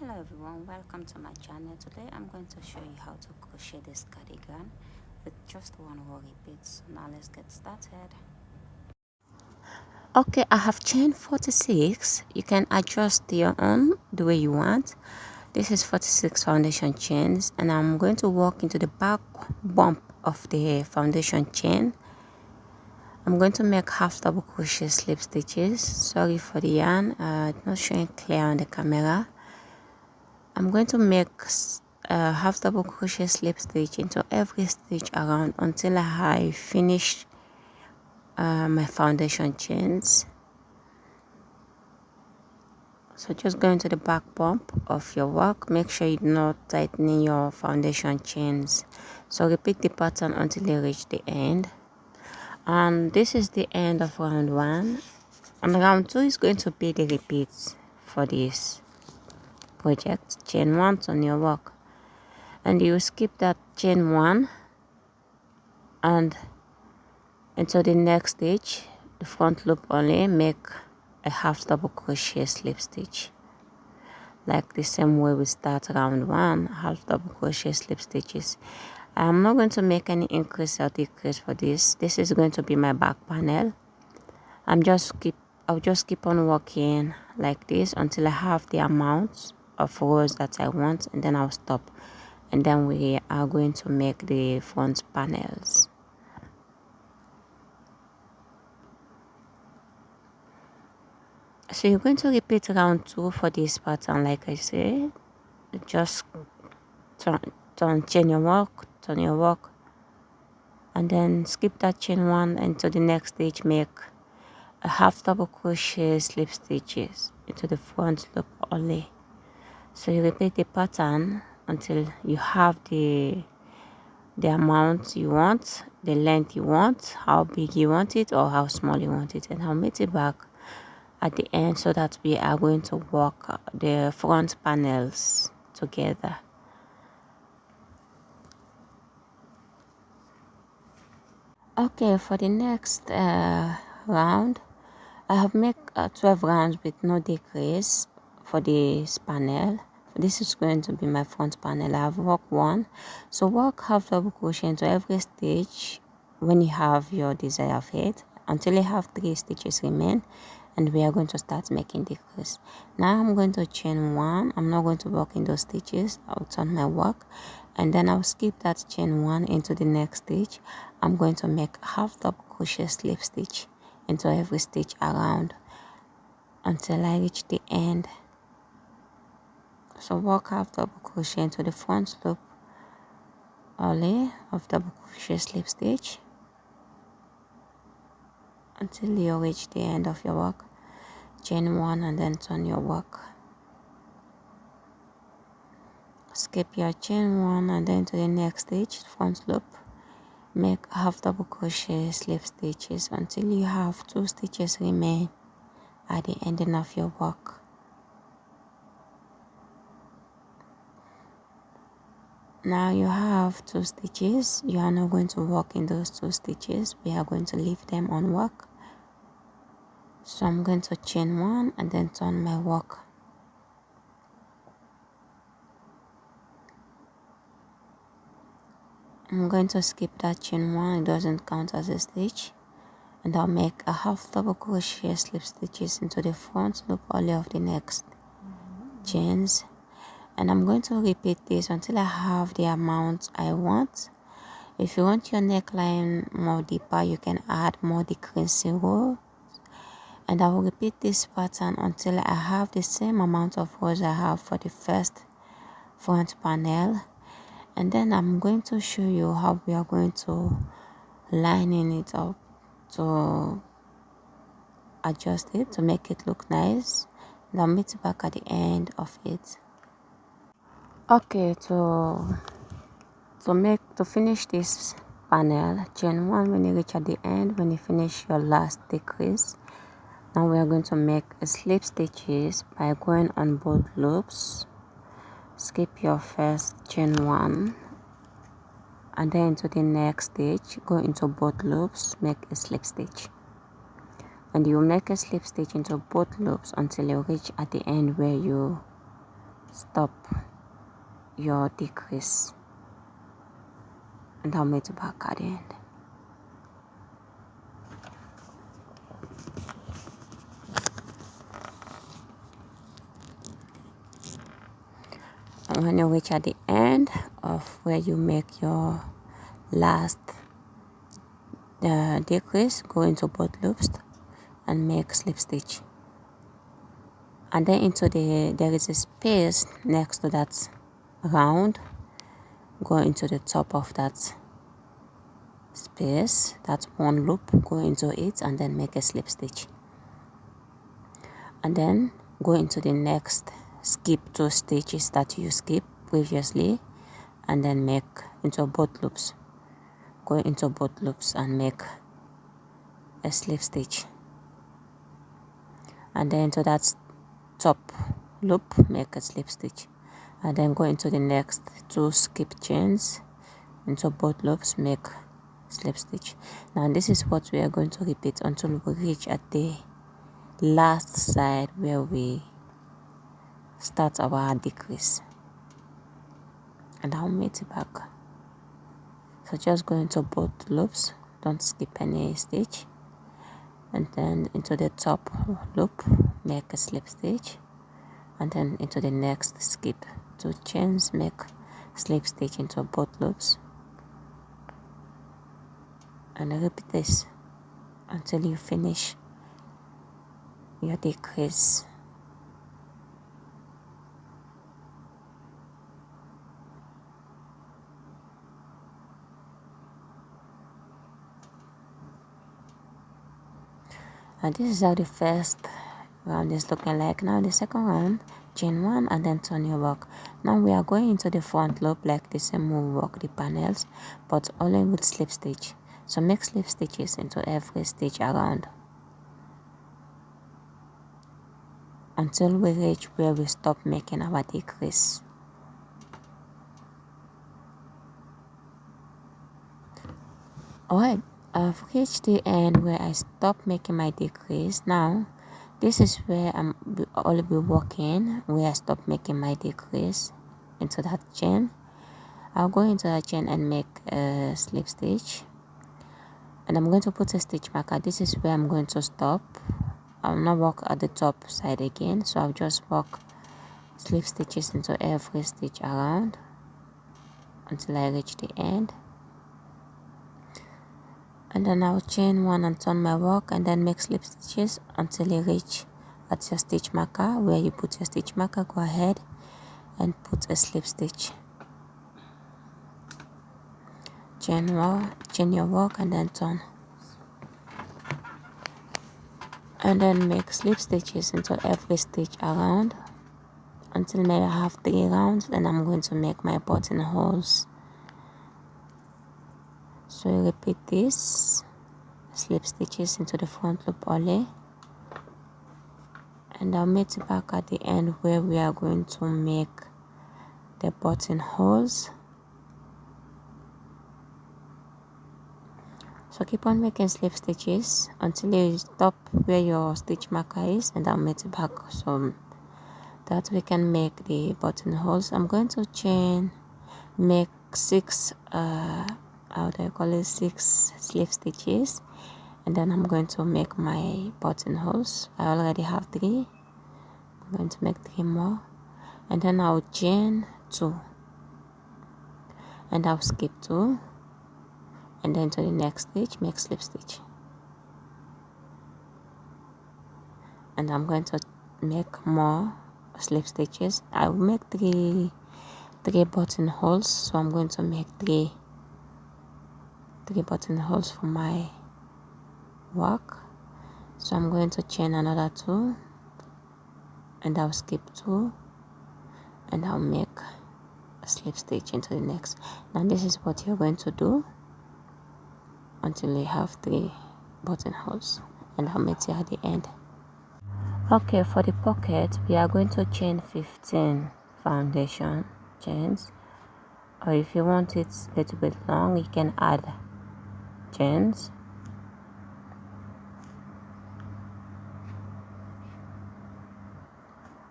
Hello everyone, welcome to my channel. Today I'm going to show you how to crochet this cardigan with just one row repeat. So now let's get started. Okay, I have chain 46. You can adjust your own the way you want. This is 46 foundation chains, and I'm going to walk into the back bump of the foundation chain. I'm going to make half double crochet slip stitches. Sorry for the yarn, it's not showing clear on the camera. I'm going to make half double crochet slip stitch into every stitch around until I finish my foundation chains. So just go into the back bump of your work. Make sure you're not tightening your foundation chains. So repeat the pattern until you reach the end. And this is the end of round 1. And round 2 is going to be the repeats for this project. Chain 1 on your work, and you skip that chain 1 and into the next stitch, the front loop only, make a half double crochet slip stitch like the same way we start round 1. Half double crochet slip stitches. I'm not going to make any increase or decrease for this. This is going to be my back panel. I'll just keep on working like this until I have the amount of rows that I want, and then I'll stop, and then we are going to make the front panels. So you're going to repeat round 2 for this pattern. Like I said, just chain your work, turn your work, and then skip that chain 1 into the next stitch. Make a half double crochet slip stitches into the front loop only. So you repeat the pattern until you have the amount you want, the length you want, how big you want it or how small you want it, and I'll meet it back at the end so that we are going to work the front panels together. Okay, for the next round, I have made 12 rounds with no decrease for this panel. This is going to be my front panel. I have worked 1, so work half double crochet into every stitch when you have your desired height until you have 3 stitches remain, and we are going to start making decrease. Now I'm going to chain 1. I'm not going to work in those stitches. I'll turn my work, and then I'll skip that chain 1 into the next stitch. I'm going to make half double crochet slip stitch into every stitch around until I reach the end. So work half double crochet into the front loop only of double crochet slip stitch until you reach the end of your work. Chain 1 and then turn your work. Skip your chain 1 and then to the next stitch, front loop. Make half double crochet slip stitches until you have 2 stitches remain at the ending of your work. Now you have 2 stitches. You are not going to work in those 2 stitches. We are going to leave them on work. So I'm going to chain 1 and then turn my work. I'm going to skip that chain 1. It doesn't count as a stitch. And I'll make a half double crochet slip stitches into the front loop only of the next chains, and I'm going to repeat this until I have the amount I want. If you want your neckline more deeper, you can add more decreasing rows, and I will repeat this pattern until I have the same amount of rows I have for the first front panel, and then I'm going to show you how we are going to line it up to adjust it to make it look nice, and I'll meet you back at the end of it. Okay, to finish this panel, chain 1 when you reach at the end, when you finish your last decrease. Now we are going to make a slip stitches by going on both loops. Skip your first chain 1 and then to the next stitch, go into both loops, make a slip stitch, and you make a slip stitch into both loops until you reach at the end where you stop your decrease, and I'll make the back at the end. And when you reach at the end of where you make your last decrease, go into both loops and make slip stitch, and then into there is a space next to that round. Go into the top of that space, that's one loop, go into it and then make a slip stitch, and then go into the next, skip 2 stitches that you skipped previously, and then make into both loops. Go into both loops and make a slip stitch, and then into that top loop make a slip stitch, and then go into the next 2 skip chains into both loops, make slip stitch. Now this is what we are going to repeat until we reach at the last side where we start our decrease, and I'll meet it back. So just go into both loops, don't skip any stitch, and then into the top loop make a slip stitch, and then into the next skip 2 chains, make slip stitch into both loops, and repeat this until you finish your decrease. And this is how the first round is looking like. Now the second round, chain 1 and then turn your work. Now we are going into the front loop like the same we work the panels, but only with slip stitch. So make slip stitches into every stitch around until we reach where we stop making our decrease. Alright, I've reached the end where I stop making my decrease. Now this is where I'll be working, where I stop making my decrease into that chain. I'll go into that chain and make a slip stitch, and I'm going to put a stitch marker. This is where I'm going to stop. I'll not work at the top side again, so I'll just work slip stitches into every stitch around until I reach the end, and then I'll chain 1 and turn my work, and then make slip stitches until you reach at your stitch marker. Where you put your stitch marker, go ahead and put a slip stitch, chain your work, and then turn, and then make slip stitches into every stitch around until maybe I have 3 rounds, and I'm going to make my buttonholes. So you repeat this, slip stitches into the front loop only, and I'll meet you back at the end where we are going to make the buttonholes. So keep on making slip stitches until you stop where your stitch marker is, and I'll meet you back so that we can make the buttonholes. I'm going to make 6 6 slip stitches, and then I'm going to make my buttonholes. I already have 3. I'm going to make 3 more, and then I'll chain 2, and I'll skip 2, and then to the next stitch make slip stitch, and I'm going to make more slip stitches. I will make 3 buttonholes, so I'm going to make 3 buttonholes for my work. So I'm going to chain another 2, and I'll skip 2, and I'll make a slip stitch into the next. Now this is what you're going to do until you have 3 buttonholes, and I'll meet you at the end. Okay, for the pocket we are going to chain 15 foundation chains, or if you want it a little bit long you can add chains.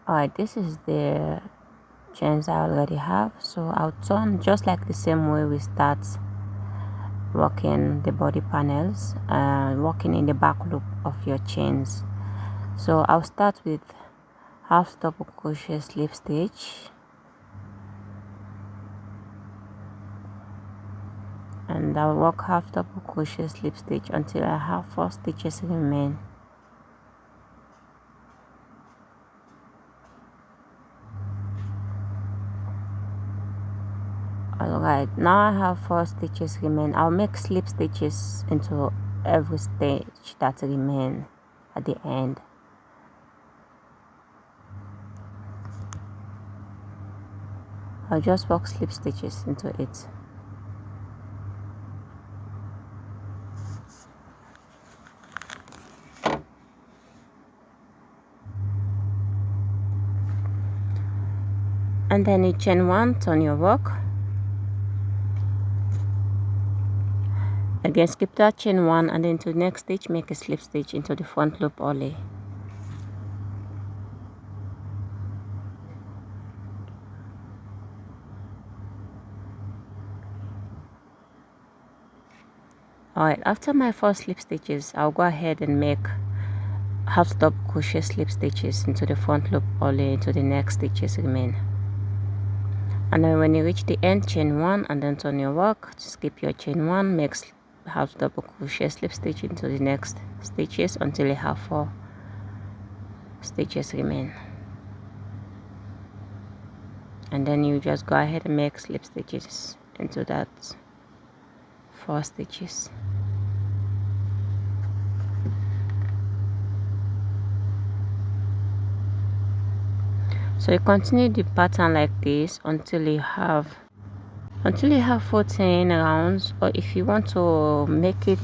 Alright, this is the chains I already have. So I'll turn just like the same way we start working the body panels, working in the back loop of your chains. So I'll start with half double crochet slip stitch, and I'll work half double crochet slip stitch until I have 4 stitches remain. Alright, now I have 4 stitches remain. I'll make slip stitches into every stitch that remain at the end. I'll just work slip stitches into it. And then you chain 1, turn your work. Again, skip that chain 1 and then to the next stitch make a slip stitch into the front loop only. Alright, after my 4 slip stitches, I'll go ahead and make half double crochet slip stitches into the front loop only into the next stitches remain. And then when you reach the end, chain 1 and then turn your work, skip your chain 1, make half double crochet slip stitch into the next stitches until you have 4 stitches remain. And then you just go ahead and make slip stitches into that 4 stitches. So you continue the pattern like this until you have 14 rounds, or if you want to make it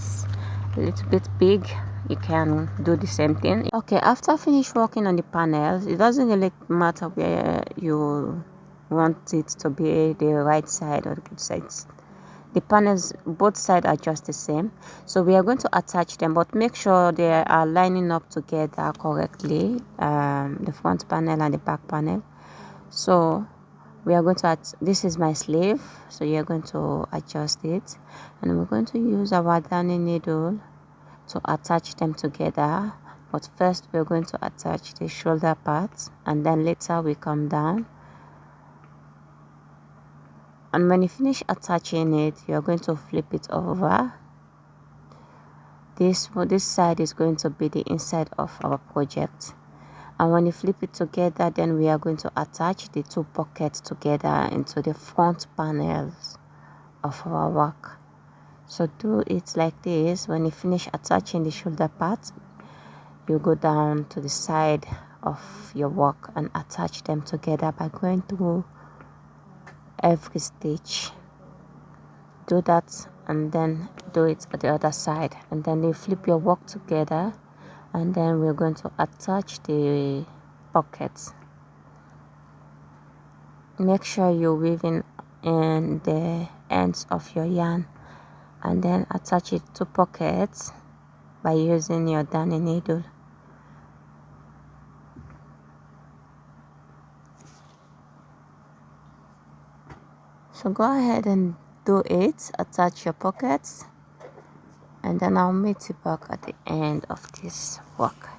a little bit big, you can do the same thing. Okay, after finish working on the panels, it doesn't really matter where you want it to be, the right side or the good sides. The panels, both sides are just the same, so we are going to attach them, but make sure they are lining up together correctly, the front panel and the back panel. So we are going to this is my sleeve, so you're going to adjust it, and we're going to use our darning needle to attach them together. But first we're going to attach the shoulder part, and then later we come down. And when you finish attaching it, you're going to flip it over. This side is going to be the inside of our project, and when you flip it together, then we are going to attach the 2 pockets together into the front panels of our work. So do it like this. When you finish attaching the shoulder part, you go down to the side of your work and attach them together by going through every stitch. Do that and then do it at the other side, and then you flip your work together, and then we're going to attach the pockets. Make sure you're weaving in the ends of your yarn, and then attach it to pockets by using your darning needle. So go ahead and do it, attach your pockets, and then I'll meet you back at the end of this work.